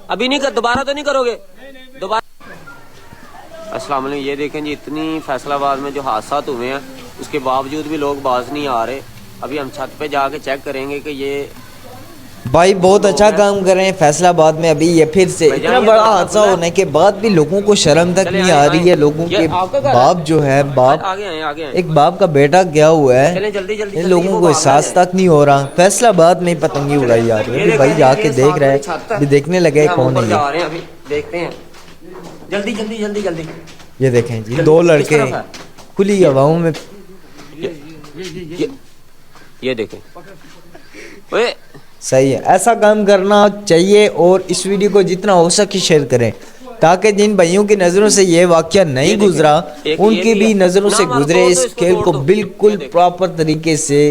ابھی نہیں دوبارہ تو نہیں کرو گے دوبارہ؟ السلام علیکم. یہ دیکھیں جی اتنی فیصل آباد میں جو حادثات ہوئے ہیں اس کے باوجود بھی لوگ باز نہیں آ رہے. ابھی ہم چھت پہ جا کے چیک کریں گے کہ یہ بھائی بہت اچھا کام کر رہے ہیں فیصل آباد میں. ابھی یہ پھر سے اتنا بڑا حادثہ ہونے کے بعد بھی لوگوں کو شرم تک نہیں آ رہی ہے. لوگوں کے باپ جو ہے باپ ایک باپ کا بیٹا گیا ہوا ہے, ان لوگوں کو احساس تک نہیں ہو رہا. فیصل آباد میں پتنگی اڑائی جا رہی ہے. ابھی بھائی جا کے دیکھ رہا ہے, ابھی دیکھنے لگے کون ہے یہ. دیکھتے ہیں جلدی جلدی جلدی جلدی. یہ دیکھیں جی دو لڑکے کھلی ہواؤں میں. یہ دیکھیں صحیح ہے, ایسا کام کرنا چاہیے. اور اس ویڈیو کو جتنا ہو سکے شیئر کریں تاکہ جن بھائیوں کی نظروں سے یہ واقعہ نہیں گزرا ان کی بھی نظروں سے گزرے. اس کھیل کو بالکل پراپر طریقے سے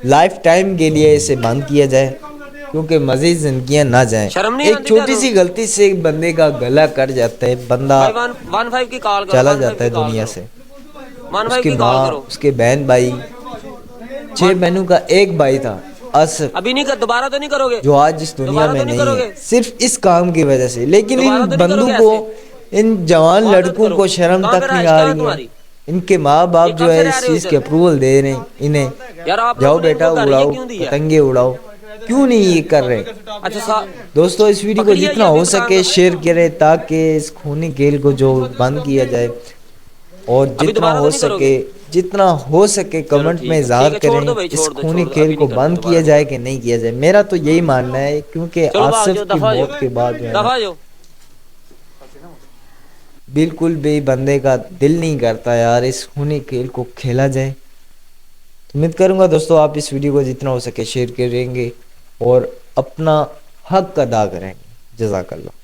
لائف ٹائم کے لیے اسے بند کیا جائے کیونکہ مزید زندگیاں نہ جائیں. ایک چھوٹی سی غلطی سے بندے کا گلا کٹ جاتا ہے, بندہ چلا جاتا ہے دنیا سے. اس کی ماں, اس کے بہن بھائی, 6 بہنوں کا ایک بھائی تھا آصف, ابھی نہیں دوبارہ تو نہیں کرو گے جو آج اس دنیا میں نہیں ہے صرف اس کام کی وجہ سے. لیکن ان بندوں کو, ان جوان لڑکوں کو شرم تک نہیں آ رہی ہے. ان کے ماں باپ جو ہے اس چیز کے اپروول دے رہے ہیں انہیں, جاؤ بیٹا اڑاؤ پتنگیں اڑاؤ, کیوں نہیں یہ کر رہے. دوستو اس ویڈیو کو جتنا ہو سکے شیئر کریں تاکہ اس خونی کھیل کو جو بند کیا جائے, اور جتنا ہو سکے کمنٹ میں اظہار کریں اس خونی کھیل کو بند کیا جائے کہ نہیں کیا جائے. میرا تو یہی ماننا ہے کیونکہ آصف کی موت کے بعد بالکل بھی بندے کا دل نہیں کرتا یار اس خونی کھیل کو کھیلا جائے. امید کروں گا دوستو آپ اس ویڈیو کو جتنا ہو سکے شیئر کریں گے اور اپنا حق ادا کریں گے. جزاک اللہ.